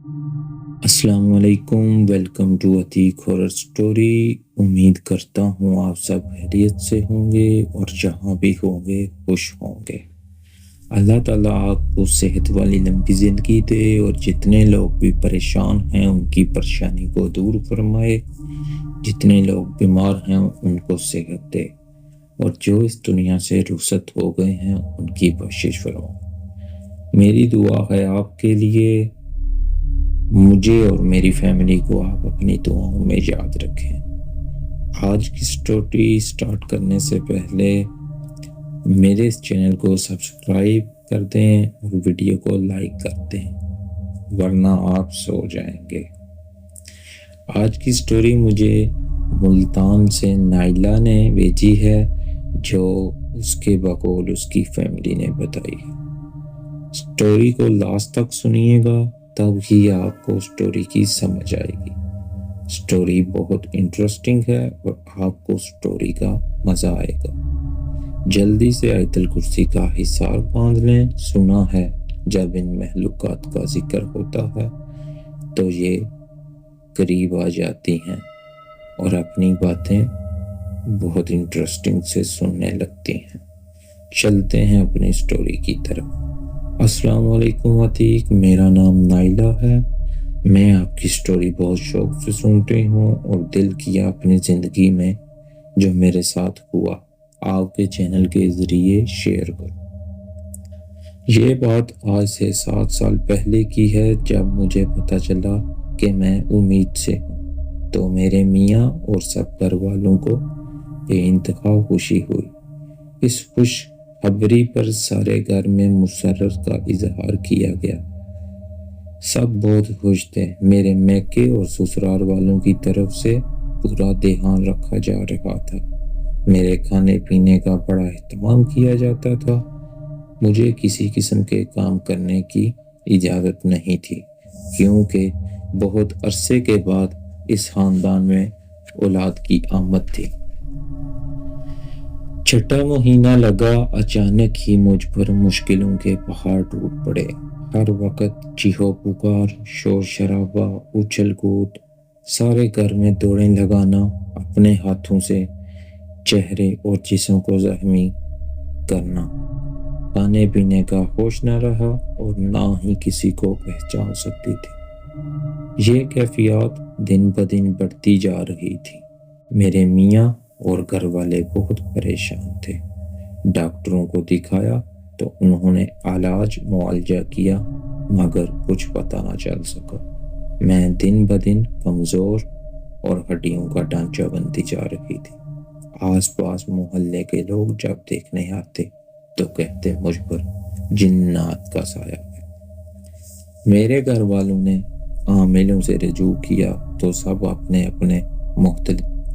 السلام علیکم، welcome to Atiq horror story. امید کرتا ہوں آپ سب خیریت سے ہوں گے اور جہاں بھی ہوں گے خوش ہوں گے۔ اللہ تعالیٰ آپ کو صحت والی لمبی زندگی دے اور جتنے لوگ بھی پریشان ہیں ان کی پریشانی کو دور فرمائے، جتنے لوگ بیمار ہیں ان کو صحت دے، اور جو اس دنیا سے رخصت ہو گئے ہیں ان کی بخشش فرمائے۔ میری دعا ہے آپ کے لیے، مجھے اور میری فیملی کو آپ اپنی دعاؤں میں یاد رکھیں۔ آج کی سٹوری سٹارٹ کرنے سے پہلے میرے اس چینل کو سبسکرائب کر دیں اور ویڈیو کو لائک کر دیں، ورنہ آپ سو جائیں گے۔ آج کی سٹوری مجھے ملتان سے نائلہ نے بھیجی ہے، جو اس کے بقول اس کی فیملی نے بتائی۔ سٹوری کو لاسٹ تک سنیے گا، تب ہی آپ کو سٹوری کی سمجھ آئے گی۔ سٹوری بہت انٹرسٹنگ ہے اور آپ کو سٹوری کا مزہ آئے گا۔ جلدی سے آیت الکرسی کا حصار باندھ لیں۔ سنا ہے جب ان مخلوقات کا ذکر ہوتا ہے تو یہ قریب آ جاتی ہیں اور اپنی باتیں بہت انٹرسٹنگ سے سننے لگتی ہیں۔ چلتے ہیں اپنی سٹوری کی طرف۔ السلام علیکم عتیق، میرا نام نائلہ ہے۔ میں آپ کی سٹوری بہت شوق سے سنتی ہوں اور دل کیا اپنی زندگی میں جو میرے ساتھ ہوا آپ کے چینل کے ذریعے شیئر کروں۔ یہ بات آج سے 7 سال پہلے کی ہے، جب مجھے پتہ چلا کہ میں امید سے ہوں تو میرے میاں اور سب گھر والوں کو بے انتہا خوشی ہوئی۔ اس خوش خبری پر سارے گھر میں مسرت کا اظہار کیا گیا۔ سب بہت خوش تھے۔ میرے میکے اور سسرال والوں کی طرف سے پورا دھیان رکھا جا رہا تھا۔ میرے کھانے پینے کا بڑا اہتمام کیا جاتا تھا۔ مجھے کسی قسم کے کام کرنے کی اجازت نہیں تھی، کیونکہ بہت عرصے کے بعد اس خاندان میں اولاد کی آمد تھی۔ چھٹا مہینہ لگا، اچانک ہی مجھ پر مشکلوں کے پہاڑ ٹوٹ پڑے۔ ہر وقت چیخو پکار، شور شرابہ، اچھل کود، سارے گھر میں دوڑیں لگانا، اپنے ہاتھوں سے چہرے اور جسم کو زخمی کرنا۔ کھانے پینے کا ہوش نہ رہا اور نہ ہی کسی کو پہچان سکتی تھی۔ یہ کیفیات دن بدن بڑھتی جا رہی تھی۔ میرے میاں اور گھر والے بہت پریشان تھے۔ ڈاکٹروں کو دکھایا تو انہوں نے علاج معالجہ کیا، مگر کچھ پتہ نہ چل سکا۔ میں دن بدن کمزور اور ہڈیوں کا ڈھانچہ بنتی جا رہی تھی۔ آس پاس محلے کے لوگ جب دیکھنے آتے تو کہتے مجھ پر جنات کا سایہ ہے۔ میرے گھر والوں نے عاملوں سے رجوع کیا تو سب اپنے اپنے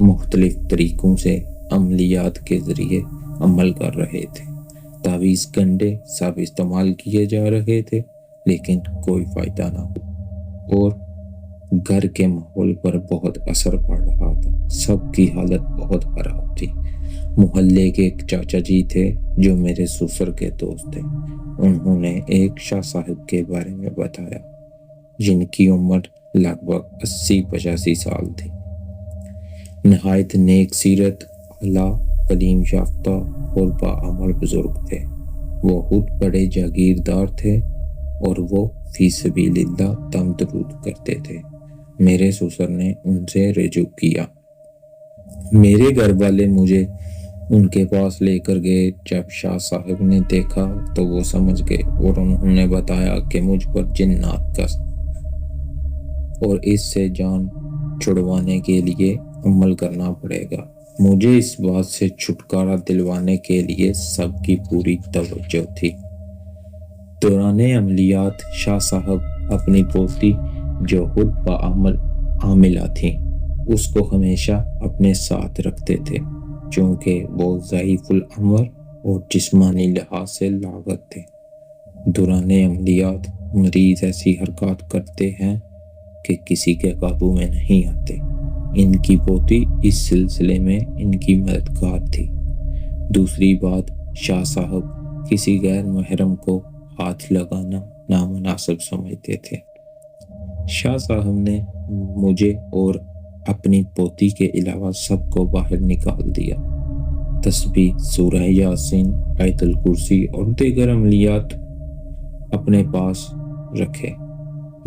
مختلف طریقوں سے عملیات کے ذریعے عمل کر رہے تھے۔ تعویذ کنڈے سب استعمال کیے جا رہے تھے، لیکن کوئی فائدہ نہ ہوا اور گھر کے ماحول پر بہت اثر پڑ رہا تھا۔ سب کی حالت بہت خراب تھی۔ محلے کے ایک چاچا جی تھے جو میرے سسر کے دوست تھے۔ انہوں نے ایک شاہ صاحب کے بارے میں بتایا، جن کی عمر لگ بھگ 80-85 سال تھی۔ نہایت نیک سیرت، اعلیٰ تعلیم یافتہ اور باعمل بزرگ تھے۔ وہ خود بڑے جاگیردار تھے اور وہ فی سبیل اللہ دم درود کرتے تھے۔ میرے سسر نے ان سے رجوع کیا۔ میرے گھر والے مجھے ان کے پاس لے کر گئے۔ جب شاہ صاحب نے دیکھا تو وہ سمجھ گئے اور انہوں نے بتایا کہ مجھ پر جنات کا اور اس سے جان چھڑوانے کے لیے عمل کرنا پڑے گا۔ مجھے اس بات سے چھٹکارا دلوانے کے لیے سب کی پوری توجہ تھی۔ دوران عملیات شاہ صاحب اپنی پوتی جو خود عاملہ تھیں اس کو ہمیشہ اپنے ساتھ رکھتے تھے، چونکہ وہ ضعیف العمر اور جسمانی لحاظ سے لاغر تھے۔ دوران عملیات مریض ایسی حرکات کرتے ہیں کہ کسی کے قابو میں نہیں آتے۔ ان کی پوتی اس سلسلے میں ان کی مددگار تھی۔ دوسری بات، شاہ صاحب کسی غیر محرم کو ہاتھ لگانا نامناسب سمجھتے تھے۔ شاہ صاحب نے مجھے اور اپنی پوتی کے علاوہ سب کو باہر نکال دیا۔ تسبیح، سورہ یاسین، آیت الکرسی اور دیگر عملیات اپنے پاس رکھے،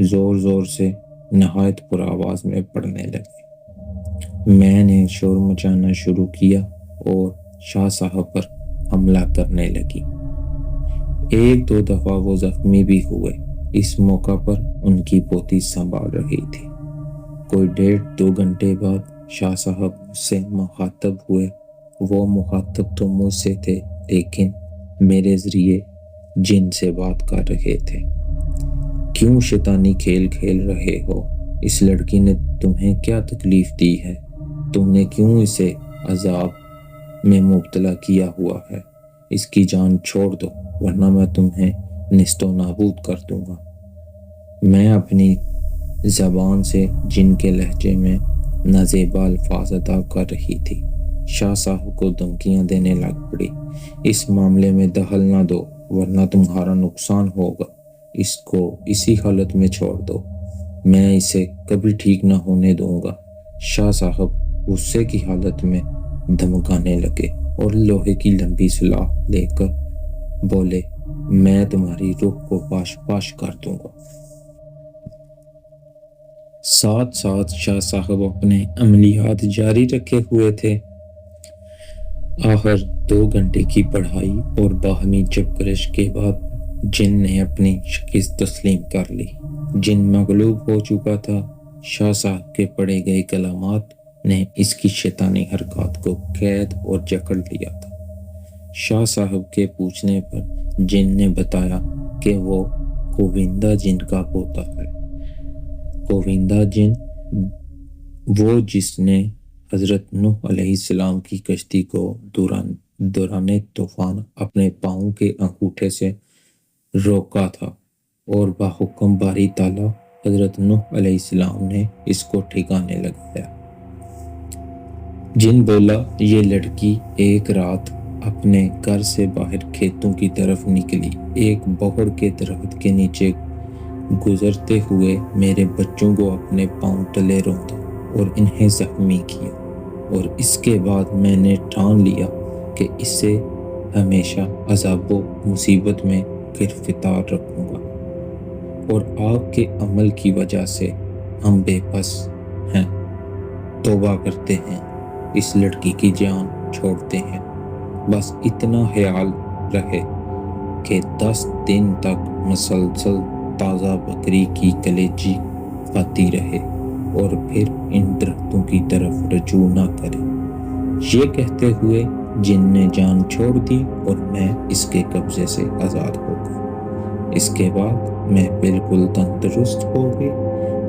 زور زور سے نہایت پر آواز میں پڑھنے لگے۔ میں نے شور مچانا شروع کیا اور شاہ صاحب پر حملہ کرنے لگی۔ ایک دو دفعہ وہ زخمی بھی ہوئے۔ اس موقع پر ان کی پوتی سنبھال رہی تھی۔ کوئی 1.5-2 گھنٹے بعد شاہ صاحب مجھ سے مخاطب ہوئے۔ وہ مخاطب تو مجھ سے تھے لیکن میرے ذریعے جن سے بات کر رہے تھے۔ کیوں شیطانی کھیل کھیل رہے ہو؟ اس لڑکی نے تمہیں کیا تکلیف دی ہے؟ تم نے کیوں اسے عذاب میں مبتلا کیا ہوا ہے؟ اس کی جان چھوڑ دو ورنہ میں تمہیں نیست و نابود کر دوں گا۔ میں اپنی زبان سے جن کے لہجے میں نازیبا الفاظ ادا کر رہی تھی۔ شاہ صاحب کو دھمکیاں دینے لگ پڑی۔ اس معاملے میں دخل نہ دو ورنہ تمہارا نقصان ہوگا۔ اس کو اسی حالت میں چھوڑ دو، میں اسے کبھی ٹھیک نہ ہونے دوں گا۔ شاہ صاحب غصے کی حالت میں دھمکانے لگے اور لوہے کی لمبی سلاح لے کر بولے، میں تمہاری روح کو پاش پاش کر دوں گا۔ ساتھ ساتھ شاہ صاحب اپنے عملیات جاری رکھے ہوئے تھے۔ آخر 2 گھنٹے کی پڑھائی اور باہمی چپکرش کے بعد جن نے اپنی شکست تسلیم کر لی۔ جن مغلوب ہو چکا تھا۔ شاہ صاحب کے پڑھے گئے کلمات نے اس کی شیطانی حرکات کو قید اور جکڑ لیا تھا۔ شاہ صاحب کے پوچھنے پر جن نے بتایا کہ وہ گووندہ جن کا پوتا ہے۔ گووندہ جن وہ جس نے حضرت نوح علیہ السلام کی کشتی کو دوران طوفان اپنے پاؤں کے انگوٹھے سے روکا تھا اور بحکم باری تعالیٰ حضرت نوح علیہ السلام نے اس کو ٹھکانے لگایا۔ جن بولا، یہ لڑکی ایک رات اپنے گھر سے باہر کھیتوں کی طرف نکلی، ایک بوہڑ کے درخت کے نیچے گزرتے ہوئے میرے بچوں کو اپنے پاؤں تلے روندا اور انہیں زخمی کیا، اور اس کے بعد میں نے ٹھان لیا کہ اسے ہمیشہ عذاب و مصیبت میں گرفتار رکھوں گا، اور آپ کے عمل کی وجہ سے ہم بے بس ہیں، توبہ کرتے ہیں، اس لڑکی کی جان چھوڑتے ہیں۔ بس اتنا خیال رہے کہ 10 دن تک مسلسل تازہ بکری کی کلیجی کھاتی رہے اور پھر ان درختوں کی طرف رجوع نہ کرے۔ یہ کہتے ہوئے جن نے جان چھوڑ دی اور میں اس کے قبضے سے آزاد ہو گئی۔ اس کے بعد میں بالکل تندرست ہو گئی،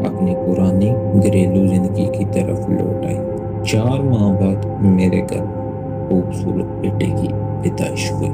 اپنی پرانی گھریلو زندگی کی طرف لوٹ آئی۔ 4 ماہ بعد میرے گھر خوبصورت بیٹے کی پیدائش ہوئی۔